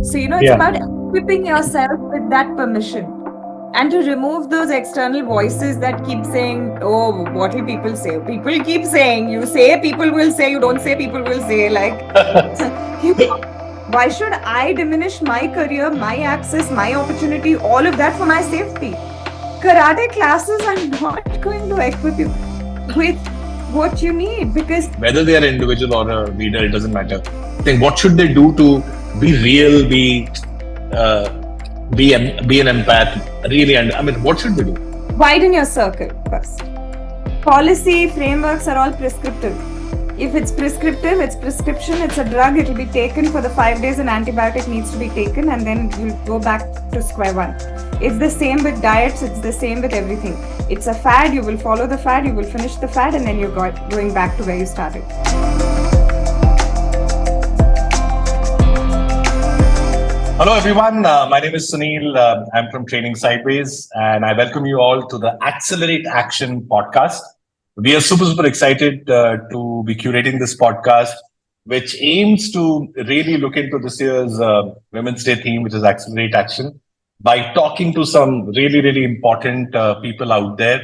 So, it's Yeah. about equipping yourself with that permission and to remove those external voices that keep saying, oh, what will people say? People keep saying, you say, people will say, you don't say, people will say. Like, you know, why should I diminish my career, my access, my opportunity, all of that for my safety? Karate classes are not going to equip you with what you need because Whether they are an individual or a leader, it doesn't matter. I think what should they do to be real, uh, be an empath, really? And I mean, what should they do? widen your circle first. Policy frameworks are all prescriptive. If it's prescriptive, it's prescription, it's a drug, it'll be taken for the 5 days, an antibiotic needs to be taken, and then you'll go back to square one. It's the same with diets, it's the same with everything. It's a fad, you will follow the fad, you will finish the fad, and then you're going back to where you started. Hello, everyone. My name is Sunil. I'm from Training Sideways, and I welcome you all to the Accelerate Action podcast. We are super excited to be curating this podcast, which aims to really look into this year's Women's Day theme, which is Accelerate Action, by talking to some really important people out there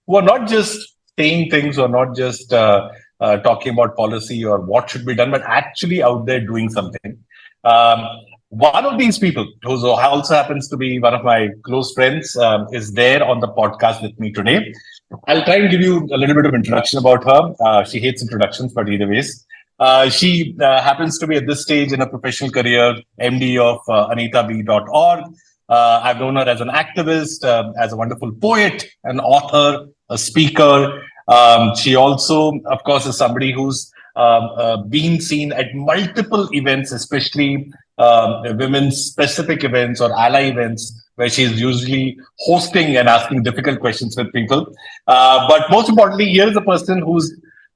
who are not just saying things or not just talking about policy or what should be done, but actually out there doing something. Um, One of these people, who also happens to be one of my close friends, is there on the podcast with me today. I'll try and give you a little bit of introduction about her. She hates introductions, but either ways. She happens to be at this stage in a professional career, MD of AnitaB.org. I've known her as an activist, as a wonderful poet, an author, a speaker. She also, of course, is somebody who's been seen at multiple events, especially women's specific events or ally events, where she's usually hosting and asking difficult questions with people. But most importantly, here is a person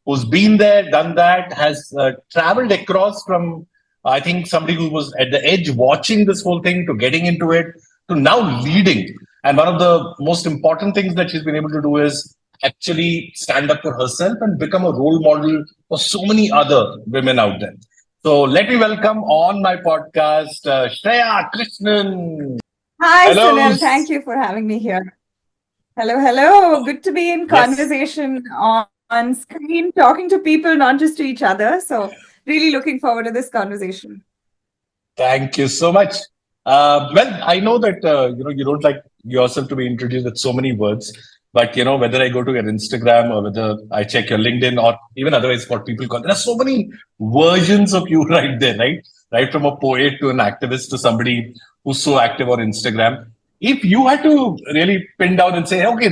who's been there, done that, has traveled across from, I think, somebody who was at the edge watching this whole thing to getting into it to now leading. And one of the most important things that she's been able to do is actually stand up for herself and become a role model for so many other women out there. So let me welcome on my podcast Shreya Krishnan. Hi, Hello. Sunil. Thank you for having me here. Hello, hello. Good to be in Yes. conversation on screen, talking to people, not just to each other. So, really looking forward to this conversation. Thank you so much. Well, I know that you don't like yourself to be introduced with so many words, but whether I go to your Instagram or whether I check your LinkedIn or even otherwise what people call, there are so many versions of you right there, right? Right from a poet to an activist to somebody who's so active on Instagram. If you had to really pin down and say, okay,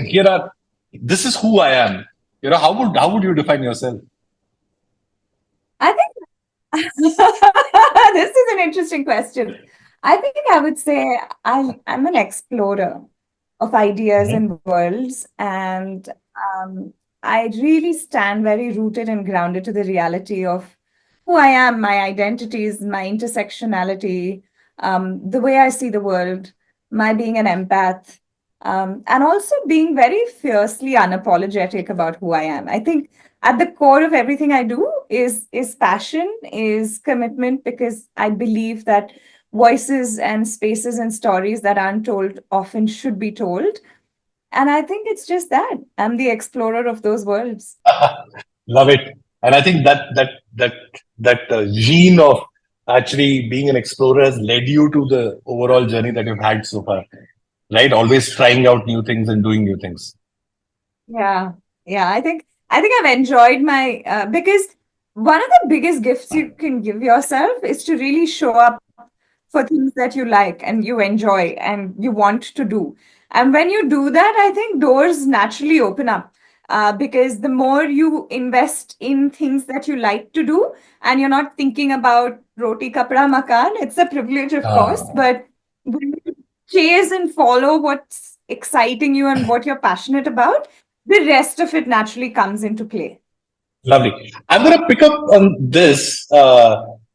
this is who I am, how would you define yourself? I think this is an interesting question. I think I would say I'm an explorer of ideas Mhm. and worlds, and I really stand very rooted and grounded to the reality of who I am, my identities, my intersectionality, the way I see the world, my being an empath, and also being very fiercely unapologetic about who I am. I think at the core of everything I do is passion, is commitment, because I believe that voices and spaces and stories that aren't told often should be told. And I think it's just that I'm the explorer of those worlds. Love it. And I think that gene of actually being an explorer has led you to the overall journey that you've had so far, right? Always trying out new things and doing new things. Yeah, yeah. I think I've enjoyed my because one of the biggest gifts you can give yourself is to really show up for things that you like and you enjoy and you want to do. And when you do that, I think doors naturally open up. Because the more you invest in things that you like to do, and you're not thinking about roti kapra makan, it's a privilege, of course, Ah, but when you chase and follow what's exciting you and what you're passionate about, the rest of it naturally comes into play. lovely. I'm going to pick up on this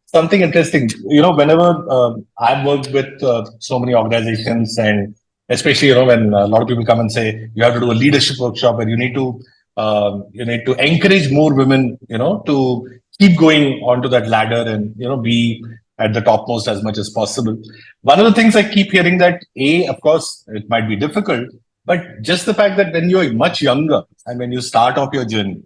something interesting. Whenever I've worked with so many organizations, and especially when a lot of people come and say you have to do a leadership workshop where you need to encourage more women, to keep going onto that ladder and be at the topmost as much as possible. One of the things I keep hearing that of course, it might be difficult, but just the fact that when you're much younger and when you start off your journey,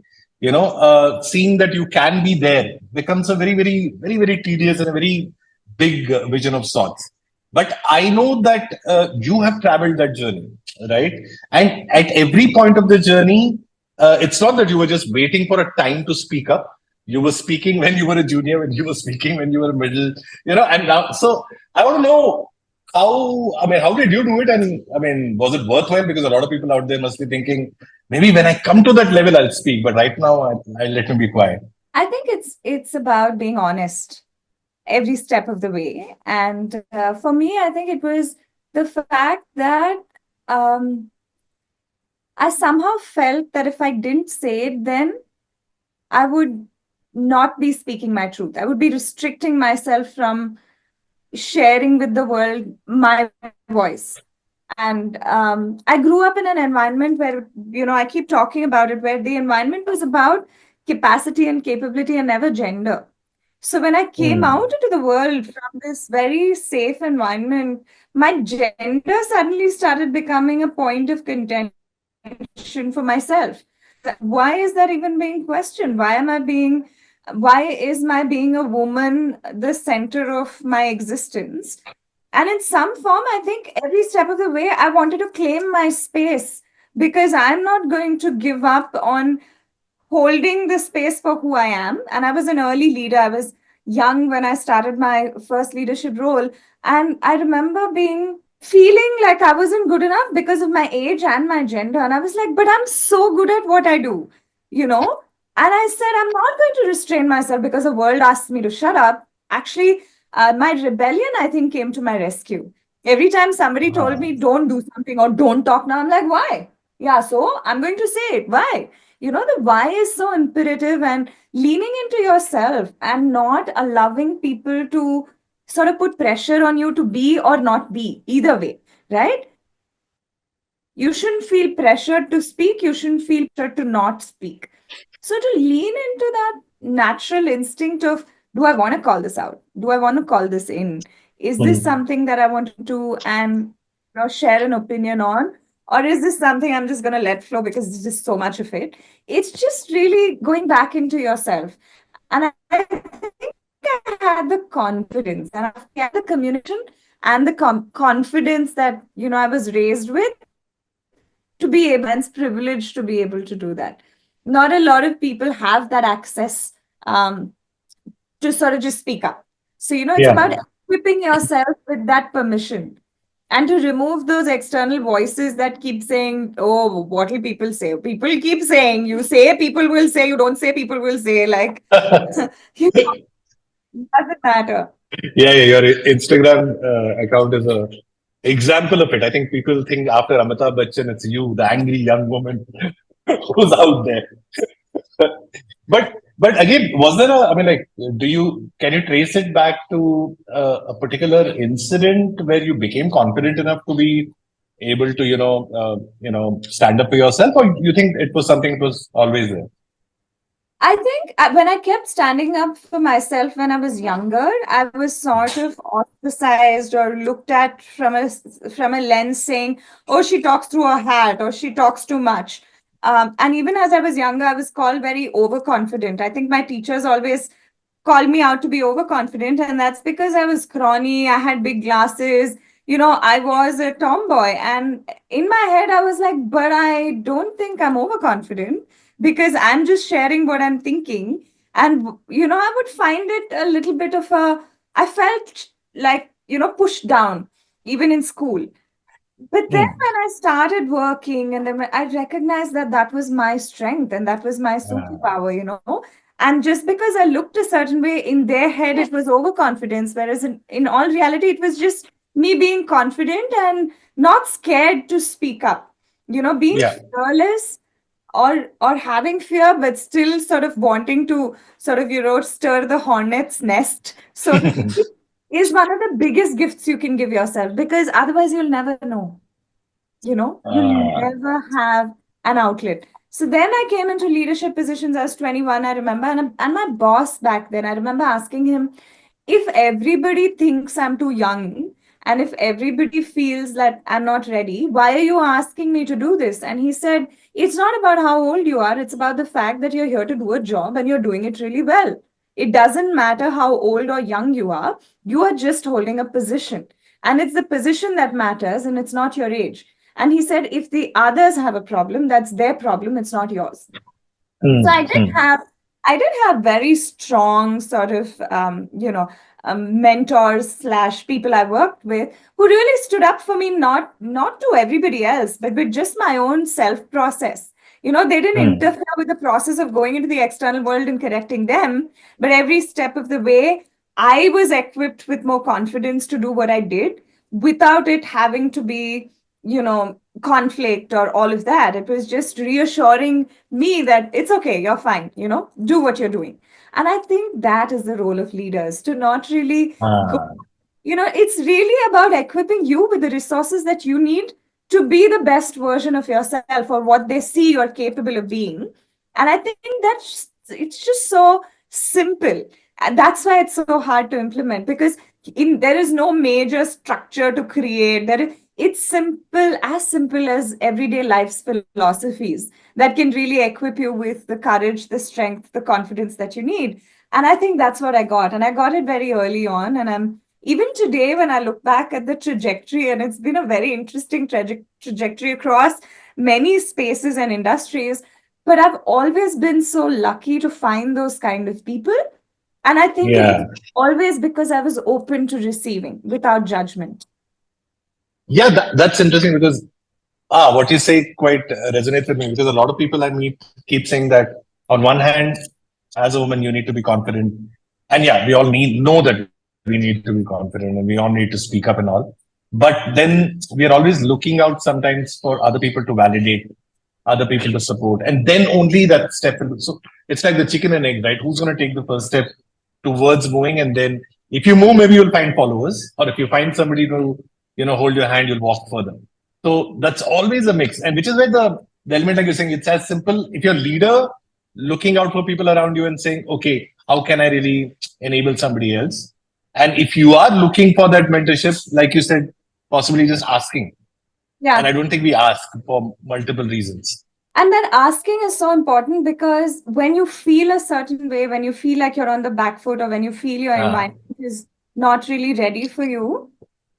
seeing that you can be there becomes a very, very, very, very tedious and a very big vision of sorts. But I know that you have traveled that journey, right? And at every point of the journey, it's not that you were just waiting for a time to speak up. You were speaking when you were a junior, when you were speaking when you were a middle, and now. So I want to know how did you do it? And I mean, was it worthwhile? Because a lot of people out there must be thinking, maybe when I come to that level, I'll speak. But right now, I'll let me be quiet. I think it's about being honest every step of the way. And for me, I think it was the fact that I somehow felt that if I didn't say it, then I would not be speaking my truth. I would be restricting myself from sharing with the world my voice. And I grew up in an environment where, I keep talking about it, where the environment was about capacity and capability and never gender. So when I came out into the world from this very safe environment, my gender suddenly started becoming a point of contention for myself. Why is that even being questioned? Why is my being a woman the center of my existence? And in some form, I think every step of the way, I wanted to claim my space because I'm not going to give up on holding the space for who I am. And I was an early leader. I was young when I started my first leadership role. And I remember feeling like I wasn't good enough because of my age and my gender. And I was like, but I'm so good at what I do, you know? And I said, I'm not going to restrain myself because the world asks me to shut up. Actually, my rebellion, I think, came to my rescue. Every time somebody told me, don't do something or don't talk now, I'm like, why? Yeah, so I'm going to say it. Why? The why is so imperative, and leaning into yourself and not allowing people to sort of put pressure on you to be or not be, either way, right? You shouldn't feel pressured to speak. You shouldn't feel pressured to not speak. So to lean into that natural instinct of, do I want to call this out? Do I want to call this in? Is this something that I want to do and share an opinion on? Or is this something I'm just going to let flow because there's just so much of it? It's just really going back into yourself. And I think I had the confidence and I had the communication and the confidence that, I was raised with to be able, and privileged to be able to do that. Not a lot of people have that access to sort of just speak up. So, it's about equipping yourself with that permission and to remove those external voices that keep saying, oh, what will people say? People keep saying, you say, people will say, you don't say, people will say, like, it doesn't matter. Yeah, your Instagram account is a example of it. I think people think after Amitabh Bachchan, it's you, the angry young woman who's out there. But again, was there I mean, like, can you trace it back to a particular incident where you became confident enough to be able to, stand up for yourself, or you think it was something that was always there? I think when I kept standing up for myself when I was younger, I was sort of ostracized or looked at from a lens saying, "Oh, she talks through her hat," or "She talks too much." And even as I was younger, I was called very overconfident. I think my teachers always called me out to be overconfident, and that's because I was scrawny. I had big glasses. I was a tomboy, and in my head, I was like, "But I don't think I'm overconfident." Because I'm just sharing what I'm thinking. And, I would find it a little bit of I felt like, pushed down, even in school. But then when I started working, and then I recognized that that was my strength and that was my superpower. And just because I looked a certain way, in their head, it was overconfidence, whereas in all reality, it was just me being confident and not scared to speak up, being fearless or having fear, but still sort of wanting to sort of, stir the hornet's nest, so to speak, is one of the biggest gifts you can give yourself, because otherwise you'll never know. You'll never have an outlet. So then I came into leadership positions. I was 21, I remember, and my boss back then, I remember asking him, if everybody thinks I'm too young, and if everybody feels that I'm not ready, why are you asking me to do this? And he said, it's not about how old you are, it's about the fact that you're here to do a job and you're doing it really well. It doesn't matter how old or young you are just holding a position. And it's the position that matters, and it's not your age. And he said, if the others have a problem, that's their problem, it's not yours. So Mm, mm, I did have very strong sort of, mentors slash people I worked with who really stood up for me, not to everybody else, but with just my own self process. They didn't mm. interfere with the process of going into the external world and correcting them, but every step of the way, I was equipped with more confidence to do what I did without it having to be, conflict or all of that. It was just reassuring me that it's okay, you're fine, do what you're doing. And I think that is the role of leaders, to not really go, Ah, it's really about equipping you with the resources that you need to be the best version of yourself or what they see you're capable of being. And I think it's just so simple. And that's why it's so hard to implement, because there is no major structure to create. It's simple as everyday life's philosophies that can really equip you with the courage, the strength, the confidence that you need. And I think that's what I got. And I got it very early on. And I'm even today, when I look back at the trajectory, and it's been a very interesting trajectory across many spaces and industries, but I've always been so lucky to find those kind of people. And I think it was yeah. always because I was open to receiving without judgment. Yeah, that's interesting because what you say quite resonates with me because a lot of people I meet keep saying that on one hand, as a woman, you need to be confident. And yeah, we all know that we need to be confident and we all need to speak up and all. But then we are always looking out sometimes for other people to validate, other people to support, and then only that step. So it's like the chicken and egg, right? Who's going to take the first step towards moving? And then if you move, maybe you'll find followers, or if you find somebody to, hold your hand, you'll walk further. So that's always a mix. And which is where the element, like you're saying, it's as simple. If you're a leader looking out for people around you and saying, okay, how can I really enable somebody else? And if you are looking for that mentorship, like you said, possibly just asking. And Yeah. I don't think we ask for multiple reasons. And that asking is so important, because when you feel a certain way, when you feel like you're on the back foot, or when you feel your Ah, environment is not really ready for you,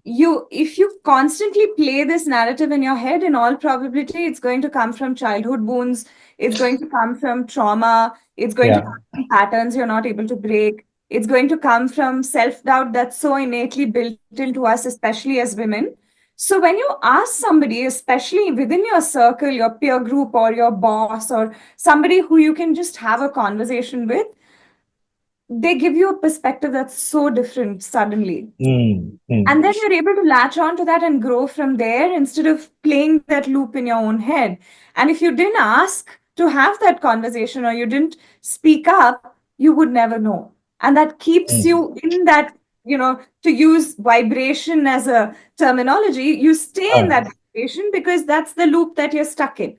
if you constantly play this narrative in your head, in all probability, it's going to come from childhood wounds, it's going to come from trauma, it's going to yeah. come from patterns you're not able to break, it's going to come from self-doubt that's so innately built into us, especially as women. So when you ask somebody, especially within your circle, your peer group, or your boss, or somebody who you can just have a conversation with, they give you a perspective that's so different suddenly. Mm, And mm, then you're able to latch on to that and grow from there, instead of playing that loop in your own head. And if you didn't ask to have that conversation, or you didn't speak up, you would never know. And that keeps mm. you in that, to use vibration as a terminology, you stay in Ah, that vibration because that's the loop that you're stuck in.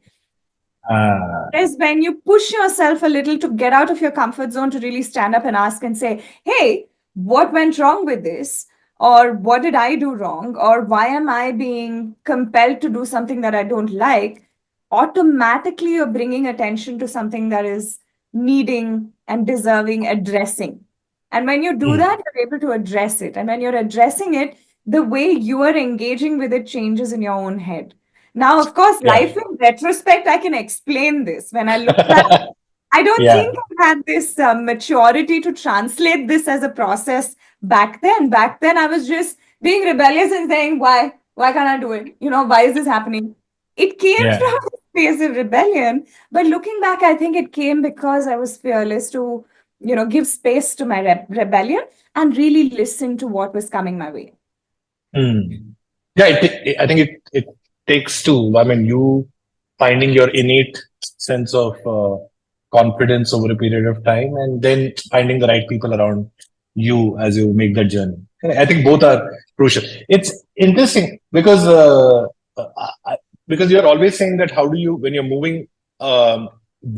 ah, Is when you push yourself a little to get out of your comfort zone, to really stand up and ask and say, hey, what went wrong with this? Or what did I do wrong? Or why am I being compelled to do something that I don't like? Automatically, you're bringing attention to something that is needing and deserving addressing. And when you do that, mm. you're able to address it. And when you're addressing it, the way you are engaging with it changes in your own head. Now, of course, Yeah. life in retrospect, I can explain this. When I look back, I don't Yeah. think I had this maturity to translate this as a process back then. Back then, I was just being rebellious and saying, why? Why can't I do it? Why is this happening? It came Yeah. from a space of rebellion. But looking back, I think it came because I was fearless to, give space to my rebellion and really listen to what was coming my way. Mm. Yeah. I think it takes two. I mean, you finding your innate sense of confidence over a period of time and then finding the right people around you as you make that journey. I think both are crucial. It's interesting because because you're always saying that how do you when you're moving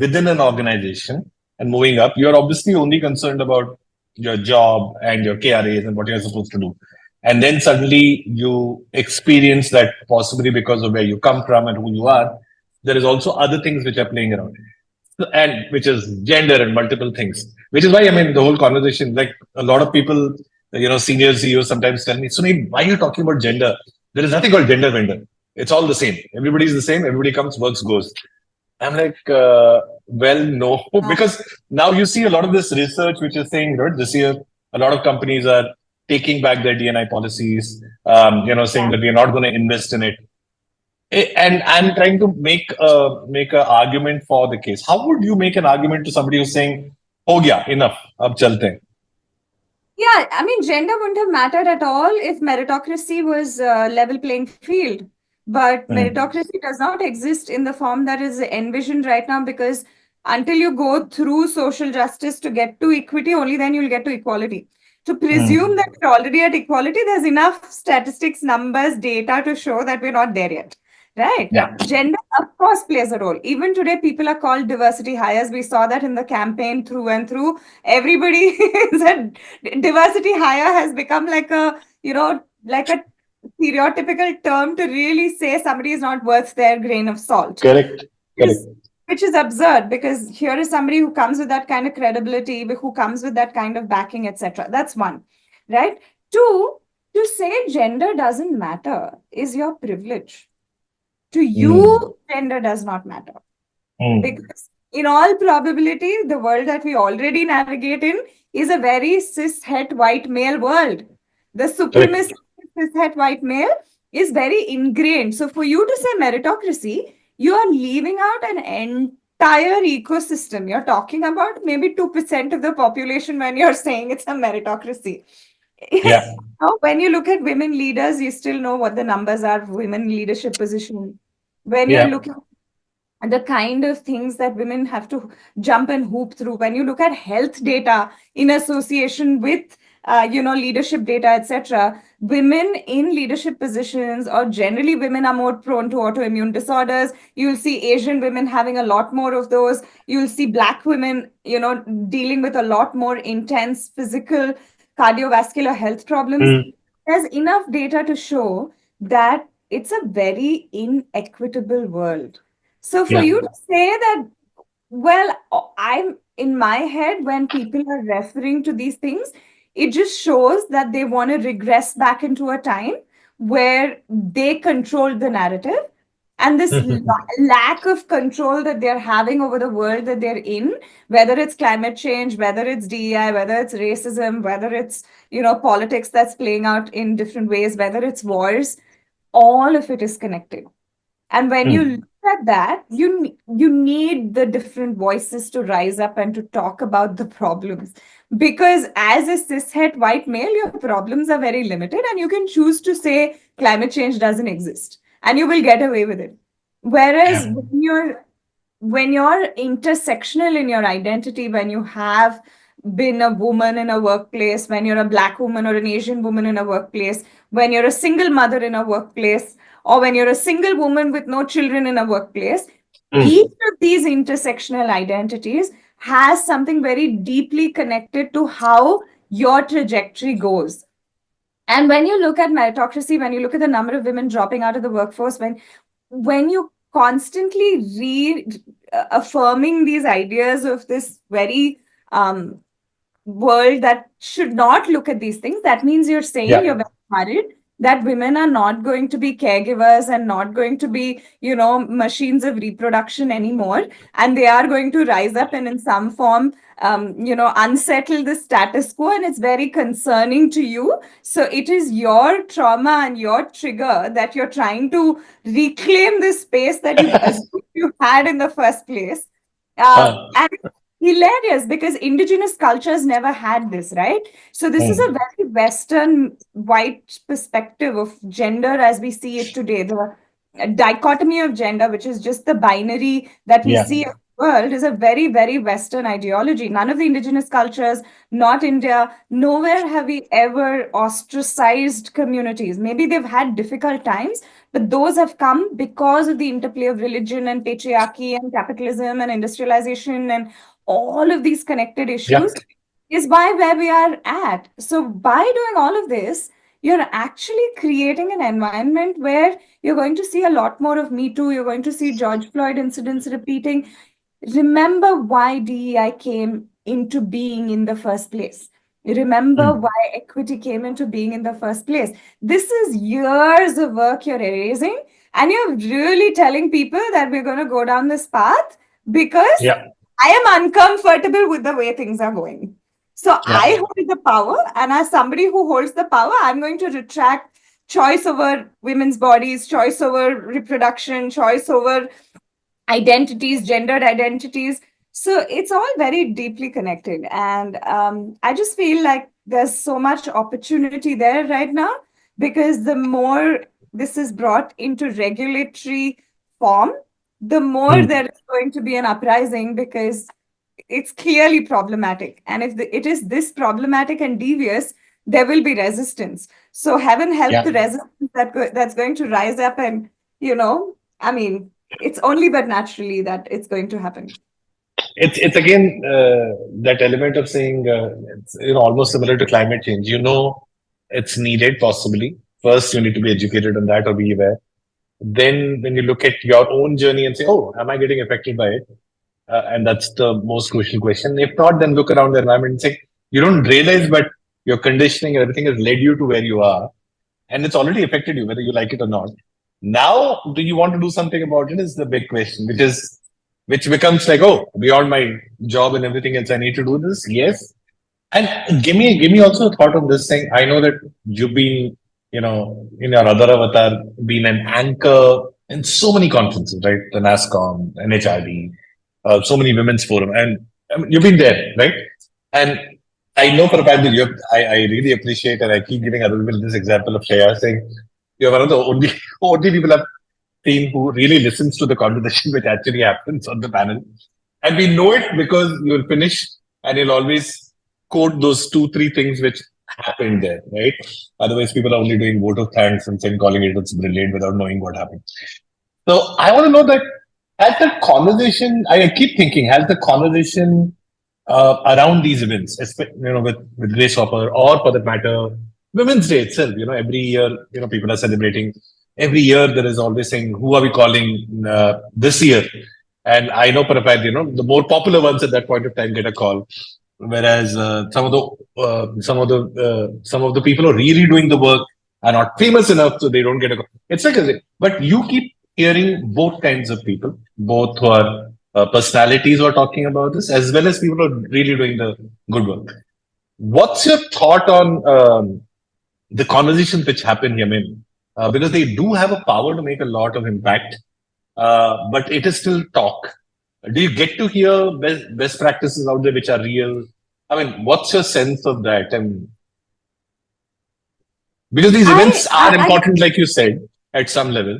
within an organization and moving up, you're obviously only concerned about your job and your KRAs and what you're supposed to do. And then suddenly you experience that possibly because of where you come from and who you are, there is also other things which are playing around. And which is gender and multiple things. Which is why I mean the whole conversation, like a lot of people, senior CEOs sometimes tell me, Sunil, why are you talking about gender? There is nothing called gender vendor. It's all the same. Everybody's the same. Everybody comes, works, goes. I'm like, well, no, because now you see a lot of this research which is saying, this year, a lot of companies are taking back their DNI policies, saying that we are not going to invest in it. And I'm trying to make an argument for the case. How would you make an argument to somebody who's saying, "Oh yeah, enough, ab chalte hain"? Yeah, I mean, gender wouldn't have mattered at all if meritocracy was a level playing field. But meritocracy does not exist in the form that is envisioned right now, because until you go through social justice to get to equity, only then you'll get to equality. To presume that we're already at equality, there's enough statistics, numbers, data to show that we're not there yet. Right. Yeah. Gender, of course, plays a role. Even today, people are called diversity hires. We saw that in the campaign through and through. Everybody is a diversity hire has become like a, like a stereotypical term to really say somebody is not worth their grain of salt. Correct. Which is absurd, because here is somebody who comes with that kind of credibility, who comes with that kind of backing, etc. That's one. Right. Two, to say gender doesn't matter is your privilege. To you, gender does not matter. Because in all probability, the world that we already navigate in is a very cis-het white male world. The supremacy of cis-het white male is very ingrained. So for you to say meritocracy, you are leaving out an entire ecosystem. You're talking about maybe 2% of the population when you're saying it's a meritocracy. Yeah. Now, when you look at women leaders, you still know what the numbers are, women leadership position. When you're looking at the kind of things that women have to jump and hoop through, when you look at health data in association with, leadership data, etc., women in leadership positions, or generally women, are more prone to autoimmune disorders. You'll see Asian women having a lot more of those. You'll see Black women, dealing with a lot more intense physical cardiovascular health problems. There's enough data to show that it's a very inequitable world. So for you to say that, well, I'm in my head, when people are referring to these things, it just shows that they want to regress back into a time where they controlled the narrative. And this lack of control that they're having over the world that they're in, whether it's climate change, whether it's DEI, whether it's racism, whether it's, politics that's playing out in different ways, whether it's wars, all of it is connected. And when you look at that, you need the different voices to rise up and to talk about the problems. Because as a cishet white male, your problems are very limited, and you can choose to say climate change doesn't exist, and you will get away with it. Whereas when you're intersectional in your identity, when you have been a woman in a workplace, when you're a Black woman or an Asian woman in a workplace, when you're a single mother in a workplace, or when you're a single woman with no children in a workplace, each of these intersectional identities has something very deeply connected to how your trajectory goes. And when you look at meritocracy, when you look at the number of women dropping out of the workforce, when you constantly affirming these ideas of this very world that should not look at these things, that means you're saying you're very worried that women are not going to be caregivers and not going to be, machines of reproduction anymore. And they are going to rise up and in some form, unsettle the status quo. And it's very concerning to you. So it is your trauma and your trigger that you're trying to reclaim this space that you assumed you had in the first place. And hilarious, because indigenous cultures never had this, right? So this is a very Western white perspective of gender as we see it today. The dichotomy of gender, which is just the binary that we see in the world, is a very, very Western ideology. None of the indigenous cultures, not India, nowhere have we ever ostracized communities. Maybe they've had difficult times, but those have come because of the interplay of religion and patriarchy and capitalism and industrialization and all of these connected issues. is why where we are at. So by doing all of this, you're actually creating an environment where you're going to see a lot more of Me Too. You're going to see George Floyd incidents repeating. Remember why DEI came into being in the first place. Remember Mm. why equity came into being in the first place. This is years of work you're erasing, and you're really telling people that we're going to go down this path because Yeah, I am uncomfortable with the way things are going. So I yeah. hold the power, and as somebody who holds the power, I'm going to retract choice over women's bodies, choice over reproduction, choice over identities, gendered identities. So it's all very deeply connected. And I just feel like there's so much opportunity there right now because the more this is brought into regulatory form, the more Mm. there is going to be an uprising because it's clearly problematic. And if it is this problematic and devious, there will be resistance. So heaven help Yeah. the resistance that's going to rise up and, I mean, it's only but naturally that it's going to happen. It's again that element of saying it's almost similar to climate change. It's needed possibly. First, you need to be educated on that or be aware. Then, when you look at your own journey and say, "Oh, am I getting affected by it?" And that's the most crucial question. If not, then look around the environment and say, "You don't realize, but your conditioning and everything has led you to where you are, and it's already affected you, whether you like it or not." Now, do you want to do something about it? Is the big question, which becomes like, oh, beyond my job and everything else, I need to do this. Yes, and give me also a thought on this thing. I know that you've been, in your other avatar, been an anchor in so many conferences, right? The NASCOM, NHRD, so many women's forum, and I mean, you've been there, right? And I know for a fact that I really appreciate, and I keep giving other people this example of Shreya saying, you're one of the only, only people I've seen who really listens to the conversation which actually happens on the panel. And we know it because you'll finish and you'll always quote those two, three things which happened there, right? Otherwise, people are only doing vote of thanks and saying calling it it's brilliant without knowing what happened. So I want to know that has the conversation, I keep thinking, has the conversation around these events, with Grace Hopper or for that matter, Women's Day itself, every year, people are celebrating. Every year there is always saying, who are we calling this year? And I know for a fact, the more popular ones at that point of time get a call. Whereas some of the people who are really doing the work are not famous enough, so they don't get a call. It's like, but you keep hearing both kinds of people, both who are personalities who are talking about this, as well as people who are really doing the good work. What's your thought on the conversations which happen here, man? Because they do have a power to make a lot of impact, but it is still talk. Do you get to hear best practices out there which are real? I mean, what's your sense of that? And because these I, events are I, important, like you said, at some level,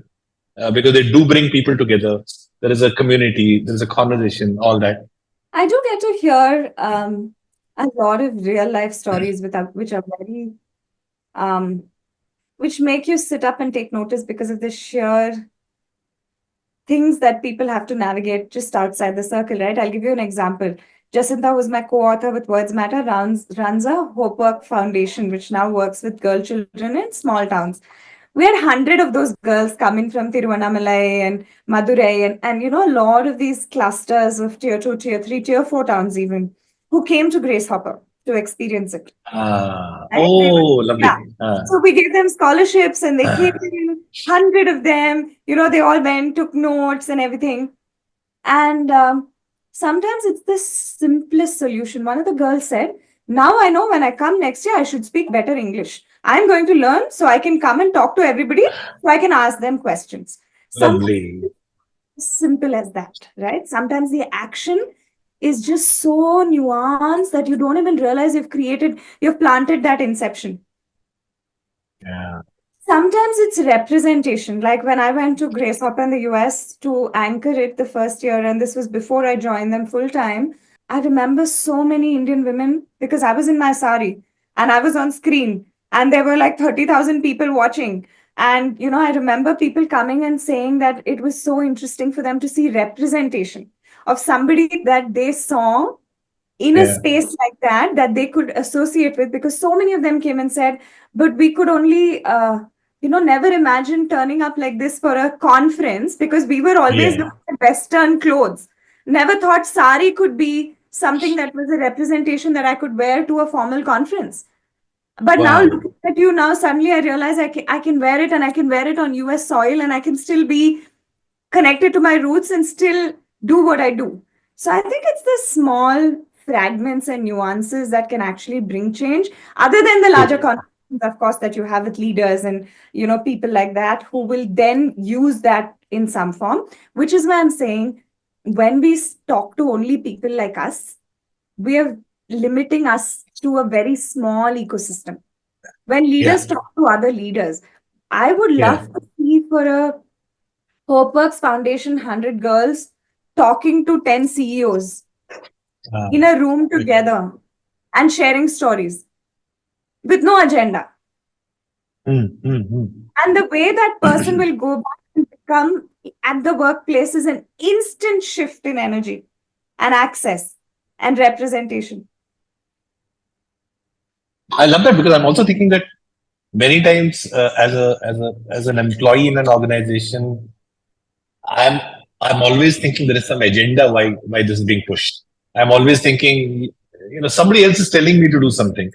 because they do bring people together. There is a community, there is a conversation, all that. I do get to hear a lot of real life stories which are very, um, which make you sit up and take notice because of the sheer things that people have to navigate just outside the circle, right? I'll give you an example. Jacinta, who's my co-author with Words Matter, runs a Hope Work Foundation, which now works with girl children in small towns. We had 100 of those girls coming from Tiruvannamalai and Madurai and a lot of these clusters of tier 2, tier 3, tier 4 towns even, who came to Grace Hopper to experience it. Right? Oh, lovely. Yeah. So we gave them scholarships and they came in, 100 of them, they all went, took notes and everything. And sometimes it's the simplest solution. One of the girls said, now I know when I come next year, I should speak better English. I'm going to learn so I can come and talk to everybody so I can ask them questions. Sometimes Lovely. it's as simple as that, right? Sometimes the action is just so nuanced that you don't even realize you've planted that inception. Yeah. Sometimes it's representation. Like when I went to Grace Hopper in the US to anchor it the first year, and this was before I joined them full time. I remember so many Indian women because I was in my sari and I was on screen, and there were like 30,000 people watching. And, I remember people coming and saying that it was so interesting for them to see representation of somebody that they saw in a Yeah. space like that they could associate with, because so many of them came and said, but we could only never imagine turning up like this for a conference, because we were always Yeah. looking at western clothes. Never thought sari could be something that was a representation that I could wear to a formal conference. But now Wow. looking at you now, suddenly I realize I can wear it, and I can wear it on US soil, and I can still be connected to my roots and still do what I do. So I think it's the small fragments and nuances that can actually bring change, other than the larger True. conversations, of course, that you have with leaders and people like that who will then use that in some form. Which is why I'm saying, when we talk to only people like us, we are limiting us to a very small ecosystem. When Yeah. leaders talk to other leaders, I would Yeah. love to see for a HopeWorks Foundation 100 girls talking to 10 CEOs Uh, in a room okay. together and sharing stories with no agenda. Mm. And the way that person will go back and become at the workplace is an instant shift in energy and access and representation. I love that because I'm also thinking that many times as an employee in an organization, I'm I'm always thinking there is some agenda why this is being pushed. I'm always thinking, somebody else is telling me to do something.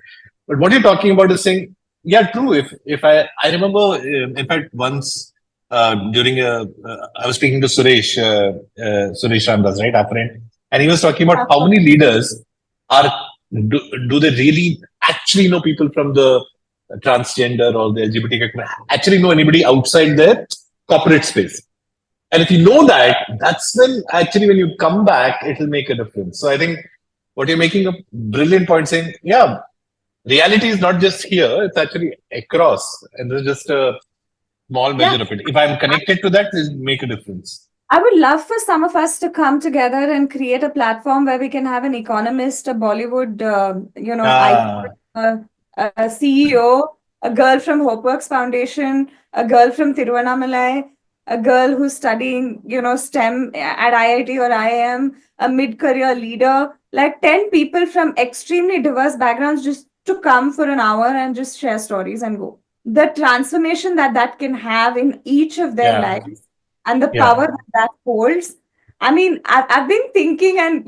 But what you're talking about is saying, yeah, true. If I remember, in fact, once during I was speaking to Suresh Ramdas, right, our friend, and he was talking about how many leaders are do they really actually know people from the transgender or the LGBT actually know anybody outside their corporate space. And if you know that, that's when actually when you come back, it will make a difference. So I think what you're making a brilliant point saying, yeah, reality is not just here, it's actually across. And there's just a small Yeah. measure of it. If I'm connected to that, it will make a difference. I would love for some of us to come together and create a platform where we can have an economist, a Bollywood, icon, Ah, a CEO, a girl from HopeWorks Foundation, a girl from Tiruvannamalai, a girl who's studying, STEM at IIT or IIM, a mid-career leader, like 10 people from extremely diverse backgrounds just to come for an hour and just share stories and go. The transformation that can have in each of their yeah, lives and the yeah. power that holds. I mean, I've been thinking and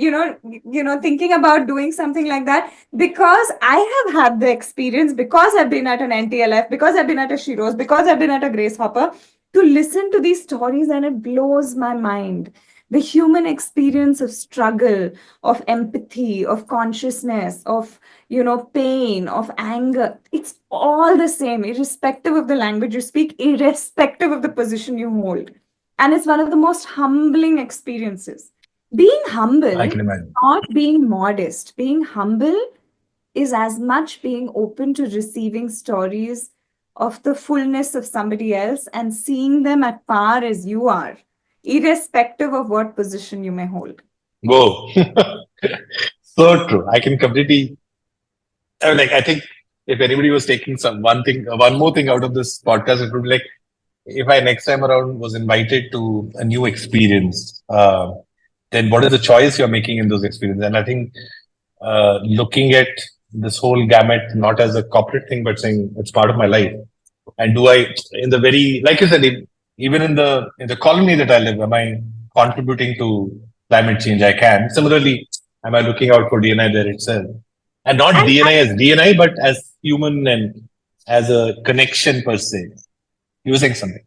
thinking about doing something like that, because I have had the experience, because I've been at an NTLF, because I've been at a Shiro's, because I've been at a Grace Hopper, to listen to these stories, and it blows my mind. The human experience of struggle, of empathy, of consciousness, of pain, of anger, it's all the same, irrespective of the language you speak, irrespective of the position you hold. And it's one of the most humbling experiences. Being I humble, can imagine. not being modest. Being humble is as much being open to receiving stories of the fullness of somebody else and seeing them at par as you are, irrespective of what position you may hold. Whoa. So true. I can completely, like, I think if anybody was taking one more thing out of this podcast, it would be like, if I next time around was invited to a new experience, then what is the choice you're making in those experiences? And I think looking at this whole gamut not as a corporate thing, but saying it's part of my life. And do I, in the very, like you said, even in the colony that I live, am I contributing to climate change? I can. Similarly, am I looking out for DNI there itself? And not And DNI as DNI, but as human and as a connection per se. You were saying something.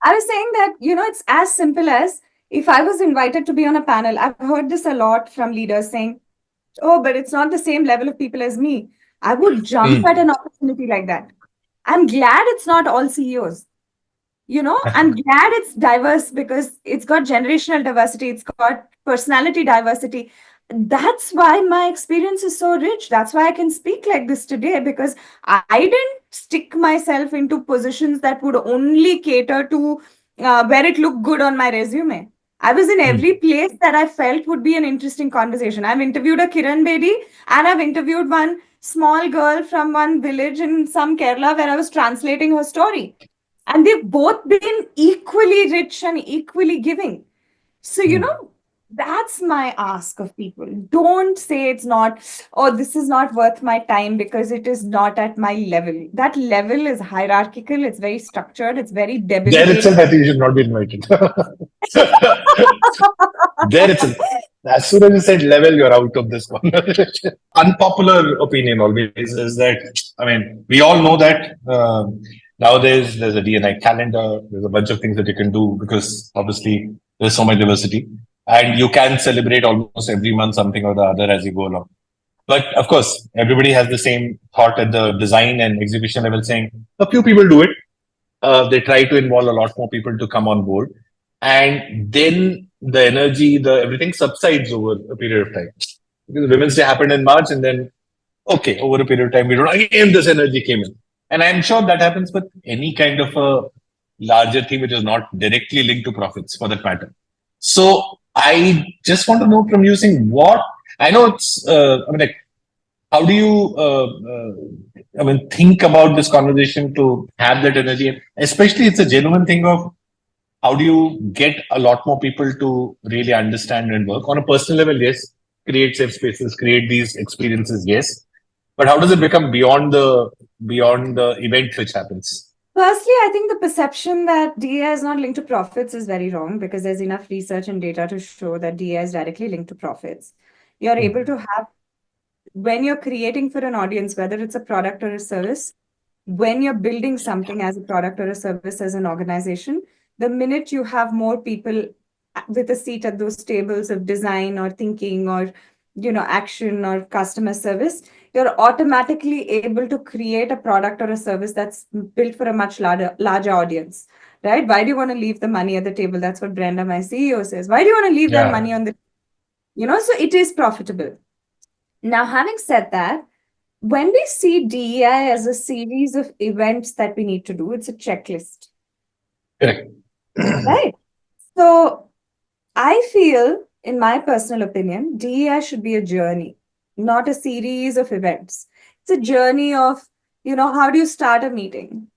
I was saying that, it's as simple as, if I was invited to be on a panel, I've heard this a lot from leaders saying, oh, but it's not the same level of people as me. I would jump at Mm. an opportunity like that. I'm glad it's not all CEOs. I'm glad it's diverse, because it's got generational diversity, it's got personality diversity. That's why my experience is so rich. That's why I can speak like this today, because I didn't stick myself into positions that would only cater to where it looked good on my resume. I was in every Mm. place that I felt would be an interesting conversation. I've interviewed a Kiran Bedi, and I've interviewed one small girl from one village in some Kerala where I was translating her story, and they've both been equally rich and equally giving. So, Mm. That's my ask of people. Don't say it's not, oh, this is not worth my time because it is not at my level. That level is hierarchical, it's very structured, it's very There debilitating. itself, I think you should not be invited. There itself. As soon as you said level, you're out of this conversation. Unpopular opinion always is that, I mean, we all know that nowadays there's a DNI calendar, there's a bunch of things that you can do because obviously there's so much diversity and you can celebrate almost every month something or the other as you go along. But of course, everybody has the same thought at the design and execution level saying a few people do it. They try to involve a lot more people to come on board. And then the energy, the everything subsides over a period of time. Because Women's Day happened in March, and then okay, over a period of time, we don't again this energy came in. And I'm sure that happens with any kind of a larger thing which is not directly linked to profits for that matter. So I just want to know from you saying what I know it's I mean like how do you I mean think about this conversation to have that energy, especially it's a genuine thing of how do you get a lot more people to really understand and work on a personal level? Yes, create safe spaces, create these experiences, yes, but how does it become beyond the event which happens? Firstly, I think the perception that DEI is not linked to profits is very wrong because there's enough research and data to show that DEI is directly linked to profits. You're able Hmm. to have, when you're creating for an audience, whether it's a product or a service, when you're building something as a product or a service as an organization, the minute you have more people with a seat at those tables of design or thinking or action or customer service, you're automatically able to create a product or a service that's built for a much larger audience, right? Why do you want to leave the money at the table? That's what Brenda, my CEO, says. Why do you want to leave that Yeah. money on the, so it is profitable. Now, having said that, when we see DEI as a series of events that we need to do, it's a checklist, Correct. right? So I feel, in my personal opinion, DEI should be a journey, not a series of events. It's a journey of, how do you start a meeting?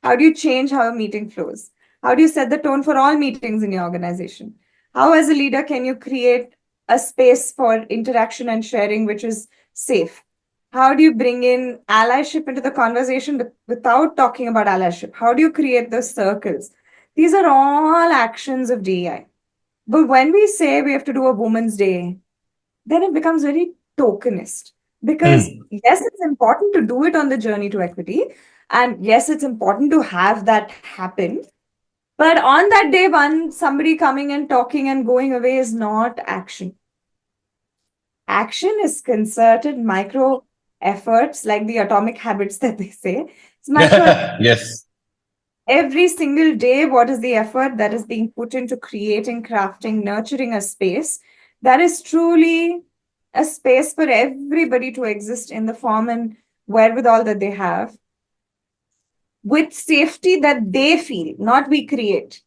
How do you change how a meeting flows? How do you set the tone for all meetings in your organization? How, as a leader, can you create a space for interaction and sharing which is safe? How do you bring in allyship into the conversation without talking about allyship? How do you create those circles? These are all actions of DEI. But when we say we have to do a Women's Day, then it becomes very tokenist. Because Hmm. yes, it's important to do it on the journey to equity. And yes, it's important to have that happen. But on that day one, somebody coming and talking and going away is not action. Action is concerted micro efforts, like the atomic habits that they say. It's micro Yes. every single day. What is the effort that is being put into creating, crafting, nurturing a space that is truly a space for everybody to exist in the form and wherewithal that they have, with safety that they feel, not we create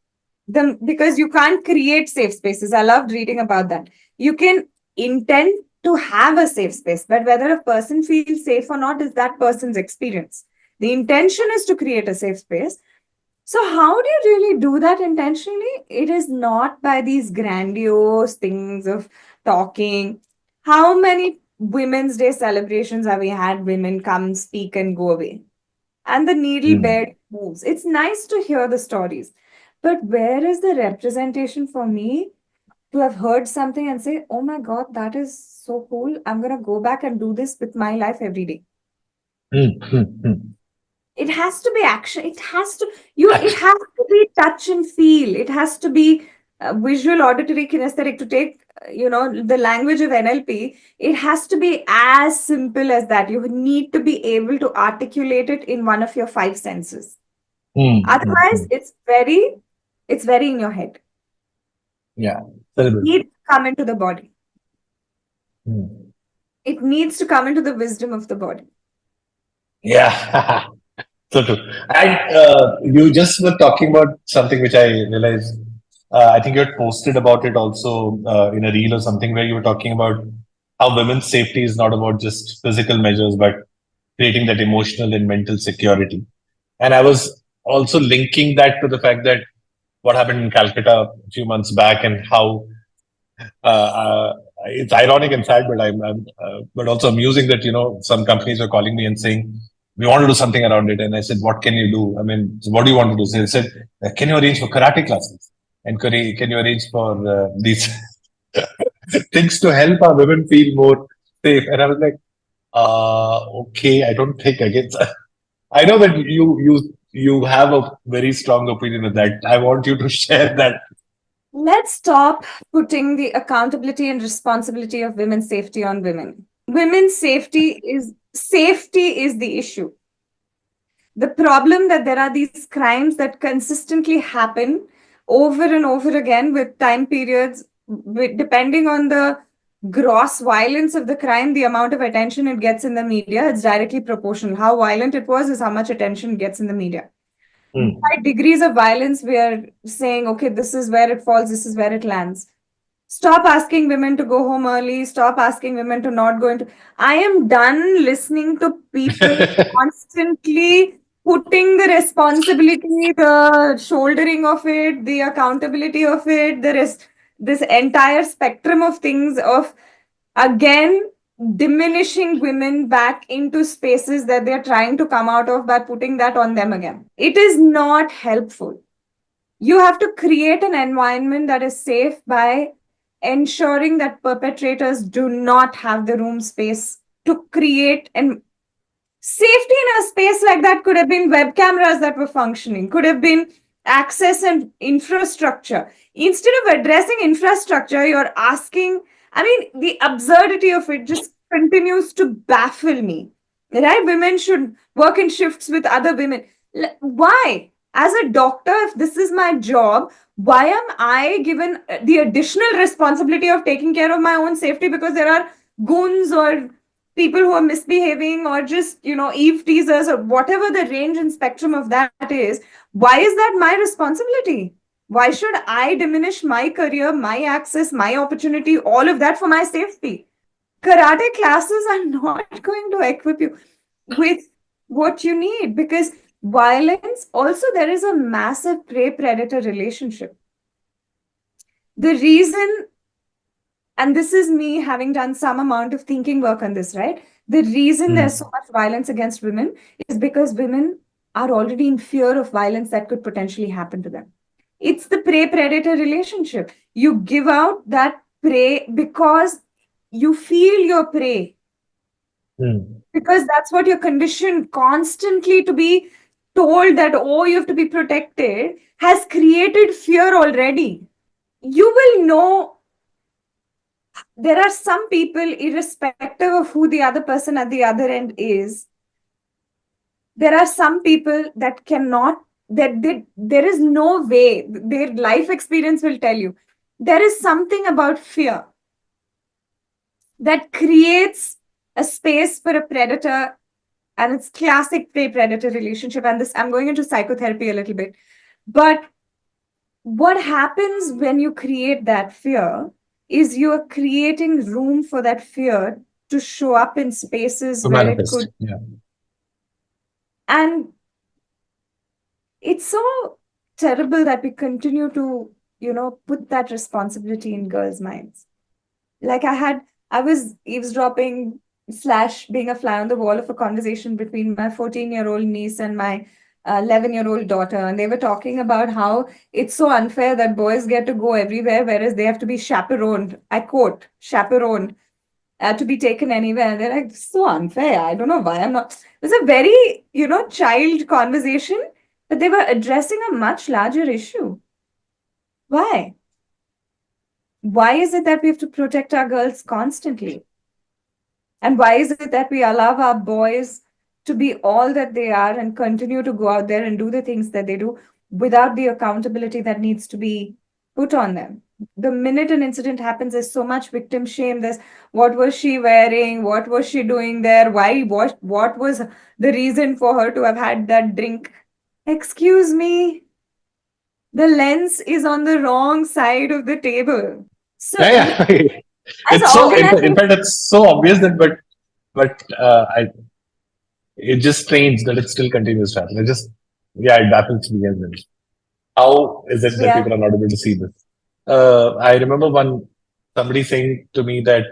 them, because you can't create safe spaces. I loved reading about that. You can intend to have a safe space, but whether a person feels safe or not is that person's experience. The intention is to create a safe space. So, how do you really do that intentionally? It is not by these grandiose things of talking. How many Women's Day celebrations have we had? Women come, speak, and go away, and the needle Hmm. barely moves. It's nice to hear the stories, but where is the representation for me to have heard something and say, oh my God, that is so cool. I'm going to go back and do this with my life every day. Hmm. Hmm. Hmm. It has to be action. It has to, it Action. has to be touch and feel. It has to be visual, auditory, kinesthetic. To take, the language of NLP, it has to be as simple as that. You need to be able to articulate it in one of your five senses. Hmm. Hmm. Otherwise, Hmm. it's very in your head. Yeah. It Celebrate. needs to come into the body. Hmm. It needs to come into the wisdom of the body. Yeah. So true. And you just were talking about something which I realized. I think you had posted about it also in a reel or something where you were talking about how women's safety is not about just physical measures, but creating that emotional and mental security. And I was also linking that to the fact that what happened in Calcutta a few months back and how It's ironic and sad, but but also amusing that some companies were calling me and saying we want to do something around it, and I said, "What can you do? I mean, so what do you want to do?" So they said, "Can you arrange for karate classes? And can you arrange for these things to help our women feel more safe?" And I was like, okay, I don't think I get. I know that you have a very strong opinion of that. I want you to share that. Let's stop putting the accountability and responsibility of women's safety on women. Women's safety is the issue. The problem that there are these crimes that consistently happen over and over again with time periods, depending on the gross violence of the crime, the amount of attention it gets in the media, it's directly proportional. How violent it was is how much attention it gets in the media. By degrees of violence, we are saying, okay, this is where it falls, this is where it lands. Stop asking women to go home early. Stop asking women to not go into. I am done listening to people constantly putting the responsibility, the shouldering of it, the accountability of it, this entire spectrum of things of again diminishing women back into spaces that they're trying to come out of by putting that on them again. It is not helpful. You have to create an environment that is safe by ensuring that perpetrators do not have the room space to create. And safety in a space like that could have been web cameras that were functioning, could have been access and infrastructure. Instead of addressing infrastructure, you're asking, I mean, the absurdity of it just continues to baffle me. Right? Women should work in shifts with other women. Why? As a doctor, if this is my job, why am I given the additional responsibility of taking care of my own safety because there are goons or people who are misbehaving or just eve teasers or whatever the range and spectrum of that is? Why is that my responsibility? Why should I diminish my career, my access, my opportunity, all of that for my safety? Karate classes are not going to equip you with what you need, because violence, also there is a massive prey predator relationship. The reason, and this is me having done some amount of thinking work on this, right? The reason there's so much violence against women is because women are already in fear of violence that could potentially happen to them. It's the prey predator relationship. You give out that prey because you feel your prey, because that's what you're conditioned constantly to be told, that, oh, you have to be protected, has created fear already. You will know. There are some people, irrespective of who the other person at the other end is, there are some people that cannot, there is no way, their life experience will tell you, there is something about fear that creates a space for a predator, and it's classic prey predator relationship. And this, I'm going into psychotherapy a little bit, but what happens when you create that fear is you are creating room for that fear to show up in spaces To where it manifest. could. Yeah. And it's so terrible that we continue to, put that responsibility in girls' minds. Like I was eavesdropping slash being a fly on the wall of a conversation between my 14-year-old niece and my 11-year-old daughter. And they were talking about how it's so unfair that boys get to go everywhere, whereas they have to be chaperoned. I quote, chaperoned, to be taken anywhere. And they're like, so unfair. I don't know why I'm not. It was a very, child conversation, but they were addressing a much larger issue. Why? Why is it that we have to protect our girls constantly? And why is it that we allow our boys to be all that they are and continue to go out there and do the things that they do without the accountability that needs to be put on them? The minute an incident happens, there's so much victim shame. There's, what was she wearing? What was she doing there? Why? What was the reason for her to have had that drink? Excuse me, the lens is on the wrong side of the table. So, Yeah. as It's so. In organizing, fact, it's so obvious that, but it's just strange that it still continues to happen. Yeah, it baffles me as well. How is it that yeah, people are not able to see this? I remember one. somebody saying to me that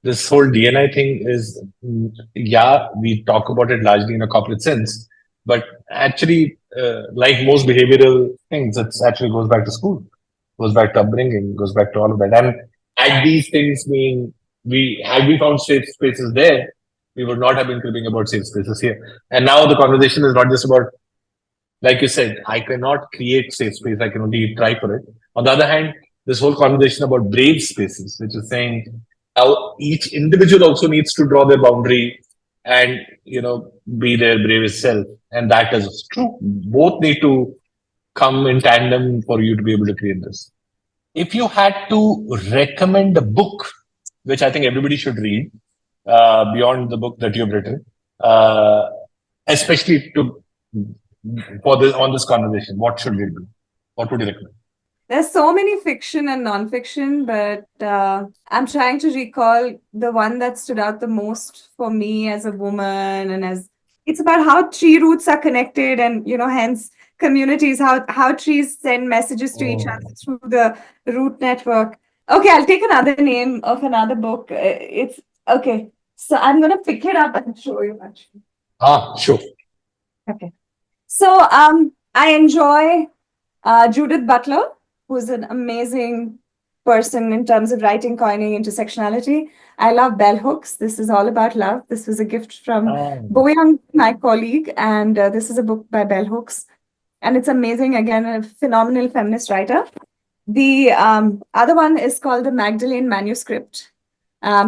this whole DNI thing is, yeah, we talk about it largely in a corporate sense, but actually, like most behavioral things, it actually goes back to school, goes back to upbringing, goes back to all of that. And had these things been, had we found safe spaces there, we would not have been cribbing about safe spaces here. And now the conversation is not just about, like you said, I cannot create safe space. I can only try for it. On the other hand, this whole conversation about brave spaces, which is saying how each individual also needs to draw their boundary and, be their bravest self. And that is true. Both need to come in tandem for you to be able to create this. If you had to recommend a book, which I think everybody should read, beyond the book that you've written, uh, especially to for this on this conversation, what should we do? What would you recommend? There's so many fiction and non-fiction, but I'm trying to recall the one that stood out the most for me as a woman, and as it's about how tree roots are connected, and hence communities, how trees send messages to each other through the root network. Okay, I'll take another name of another book. It's okay. So I'm gonna pick it up and show you actually. Sure. Okay. So I enjoy Judith Butler, who's an amazing person in terms of writing, coining intersectionality. I love bell hooks. This is all about love. This was a gift from Boyang, my colleague, and this is a book by bell hooks. And it's amazing. Again, a phenomenal feminist writer. The other one is called The Magdalene Manuscript.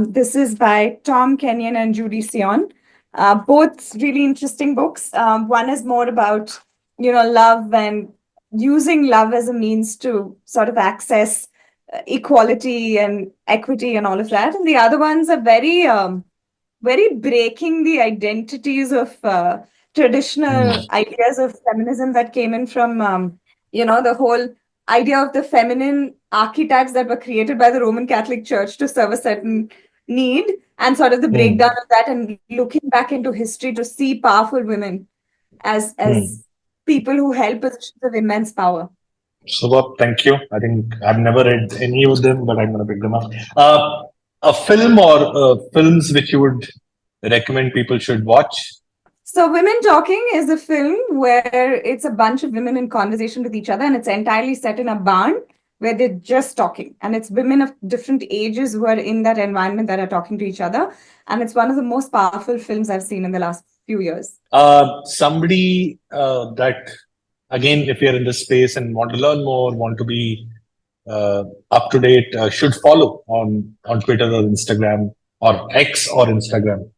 This is by Tom Kenyon and Judy Sion. Both really interesting books. One is more about, love and using love as a means to sort of access equality and equity and all of that. And the other ones are very, very breaking the identities of traditional ideas of feminism that came in from, the whole idea of the feminine archetypes that were created by the Roman Catholic Church to serve a certain need, and sort of the breakdown of that, and looking back into history to see powerful women as people who held positions of immense power. Super, thank you. I think I've never read any of them, but I'm going to pick them up. A film or films which you would recommend people should watch? So Women Talking is a film where it's a bunch of women in conversation with each other, and it's entirely set in a barn where they're just talking. And it's women of different ages who are in that environment that are talking to each other. And it's one of the most powerful films I've seen in the last few years. Somebody that, again, if you're in this space and want to learn more, want to be up to date, should follow on Twitter or Instagram or X or Instagram?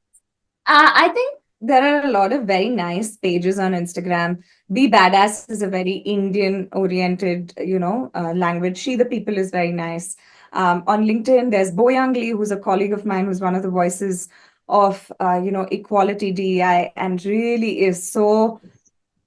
I think there are a lot of very nice pages on Instagram. Be Badass is a very Indian oriented, language. She the People is very nice. On LinkedIn, there's Boyang Lee, who's a colleague of mine, who's one of the voices of, equality DEI, and really is so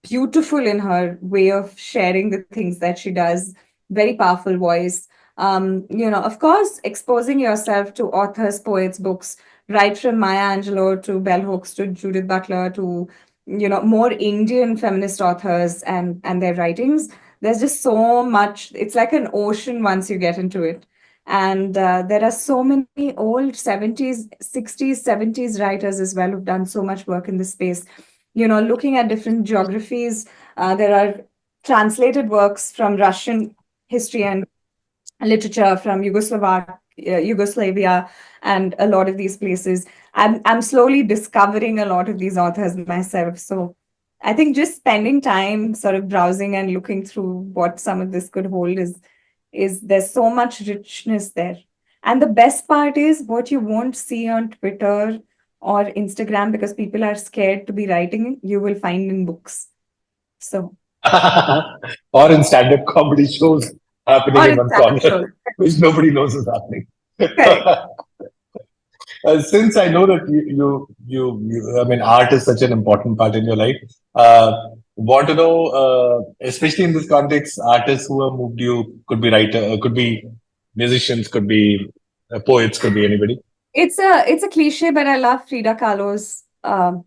beautiful in her way of sharing the things that she does. Very powerful voice. Of course, exposing yourself to authors, poets, books, right from Maya Angelou to bell hooks to Judith Butler to more Indian feminist authors and their writings. There's just so much. It's like an ocean once you get into it. And there are so many old 70s, 60s, 70s writers as well who've done so much work in this space. Looking at different geographies, there are translated works from Russian history and literature, from Yugoslavia, and a lot of these places. I'm slowly discovering a lot of these authors myself. So I think just spending time sort of browsing and looking through what some of this could hold is there's so much richness there. And the best part is what you won't see on Twitter or Instagram, because people are scared to be writing, you will find in books. So or in stand-up comedy shows happening in one corner, which nobody knows is happening. Since I know that I mean, art is such an important part in your life. Want to know, especially in this context, artists who have moved you, could be writer, could be musicians, could be poets, could be anybody. It's a cliche, but I love Frida Kahlo's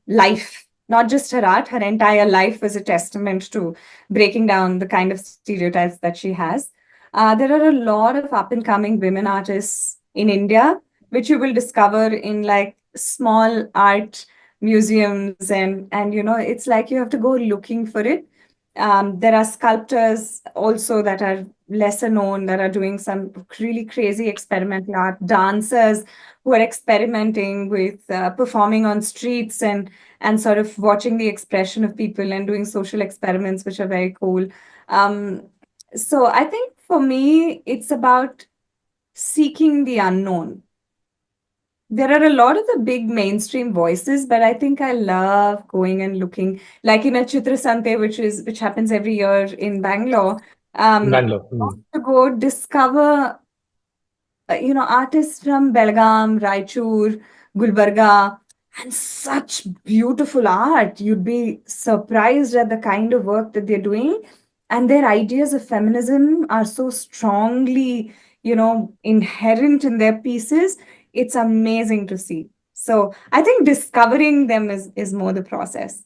life. Not just her art, her entire life was a testament to breaking down the kind of stereotypes that she has. There are a lot of up and coming women artists in India, which you will discover in like small art museums, and it's like you have to go looking for it. There are sculptors also that are lesser known that are doing some really crazy experimental art, dancers who are experimenting with performing on streets and sort of watching the expression of people and doing social experiments, which are very cool. Um, so I think for me, it's about seeking the unknown. There are a lot of the big mainstream voices, but I think I love going and looking, like in a Chitra Sante, which happens every year in Bangalore. Bangalore. To go discover artists from Belgaum, Raichur, Gulbarga, and such beautiful art. You'd be surprised at the kind of work that they're doing. And their ideas of feminism are so strongly, inherent in their pieces. It's amazing to see. So I think discovering them is more the process.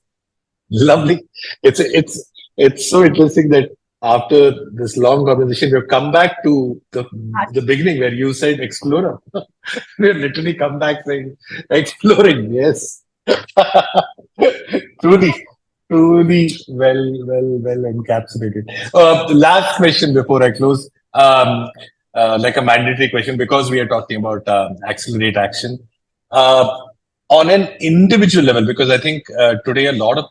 Lovely. It's so interesting that after this long conversation, we've come back to the beginning where you said explorer. We've literally come back saying exploring. Yes. truly, truly well encapsulated. The last question before I close, like a mandatory question, because we are talking about accelerate action. Uh, on an individual level, because I think today a lot of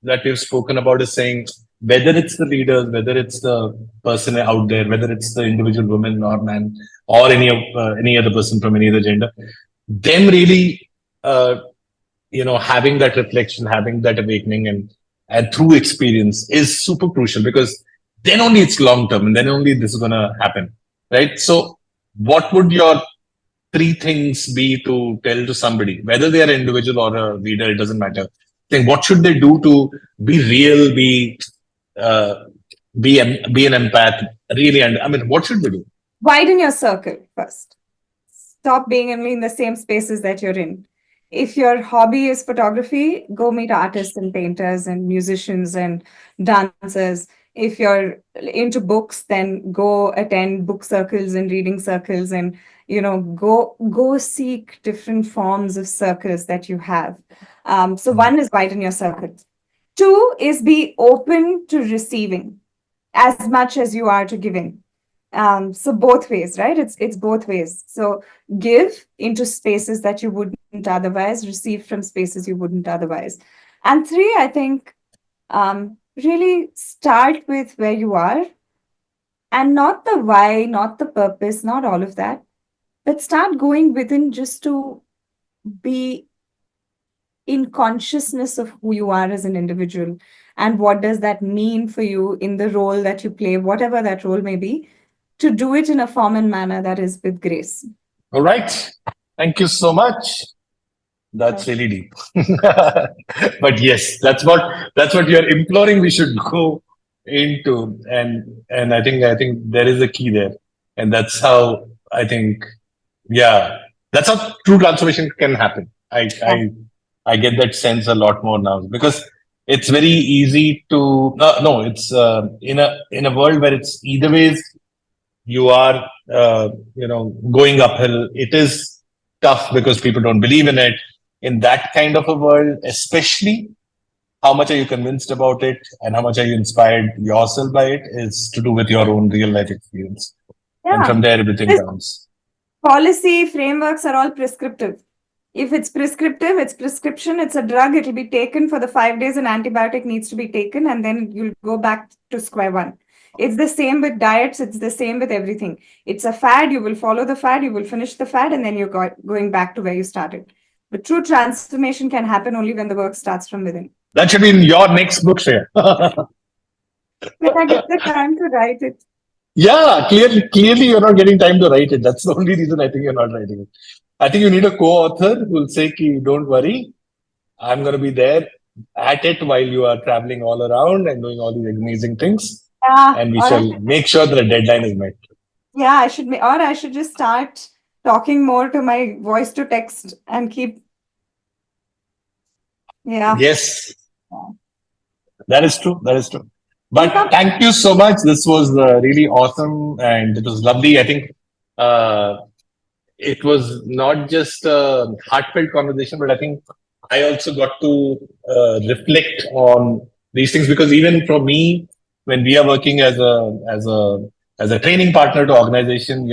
that we've spoken about is saying whether it's the leaders, whether it's the person out there, whether it's the individual woman or man, or any other person from any other gender, them really, having that reflection, having that awakening, and through experience is super crucial because then only it's long term, and then only this is gonna happen, right? So, what would your three things be to tell to somebody, whether they are an individual or a leader, it doesn't matter. Think what should they do to be real, uh, be an empath, really? And I mean, what should they do? Widen your circle first. Stop being only in the same spaces that you're in. If your hobby is photography, go meet artists and painters and musicians and dancers. If you're into books, then go attend book circles and reading circles, and go seek different forms of circles that you have. So one is widen your circle. Two is be open to receiving as much as you are to giving. So both ways, right? It's both ways. So give into spaces that you wouldn't otherwise, receive from spaces you wouldn't otherwise. And three, I think, really start with where you are, and not the why, not the purpose, not all of that, but start going within just to be in consciousness of who you are as an individual, and what does that mean for you in the role that you play, whatever that role may be, to do it in a form and manner that is with grace. All right. Thank you so much. That's really deep. But yes, that's what you're imploring we should go into. And I think there is a key there. And that's how I think, yeah, that's how true transformation can happen. I get that sense a lot more now because it's very easy to no, it's in a world where it's either ways you are going uphill. It is tough because people don't believe in it. In that kind of a world, especially, how much are you convinced about it and how much are you inspired yourself by it is to do with your own real life experience. And from there, everything counts. Policy frameworks are all prescriptive. If it's prescriptive, it's prescription, it's a drug, it'll be taken for the 5 days, an antibiotic needs to be taken, and then you'll go back to square one. It's the same with diets, it's the same with everything. It's a fad, you will follow the fad, you will finish the fad, and then you're going back to where you started. But true transformation can happen only when the work starts from within. That should be in your next book, Shreya. But I get the time to write it. Yeah, clearly you're not getting time to write it. That's the only reason I think you're not writing it. I think you need a co-author who will say, don't worry, I'm going to be there at it while you are traveling all around and doing all these amazing things. Yeah, and we shall make sure that the deadline is met. Yeah, I should just start talking more to my voice to text and keep. Yeah. Yes, that is true. That is true. But thank you so much. This was really awesome and it was lovely. I think it was not just a heartfelt conversation, but I think I also got to reflect on these things, because even for me, when we are working as a training partner to organization,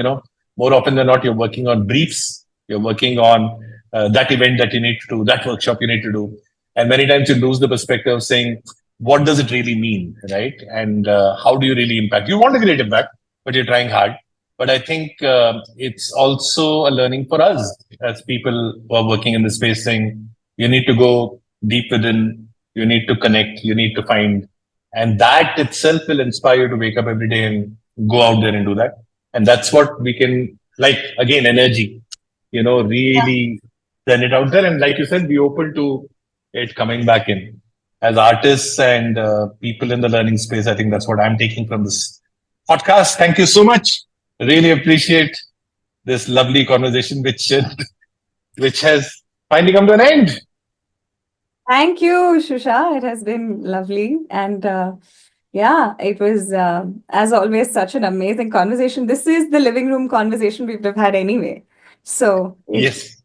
more often than not, you're working on briefs, you're working on that event that you need to do, that workshop you need to do, and many times you lose the perspective of saying, what does it really mean, right? And how do you really impact? You want to create impact, but you're trying hard. But I think it's also a learning for us as people who are working in the space, saying you need to go deep within, you need to connect, you need to find. And that itself will inspire you to wake up every day and go out there and do that. And that's what we can, like, again, energy, really send it out there. And like you said, be open to it coming back in. As artists and people in the learning space, I think that's what I'm taking from this podcast. Thank you so much. Really appreciate this lovely conversation, which has finally come to an end. Thank you, Shusha. It has been lovely. And yeah, it was, as always, such an amazing conversation. This is the living room conversation we would have had anyway. So Yes.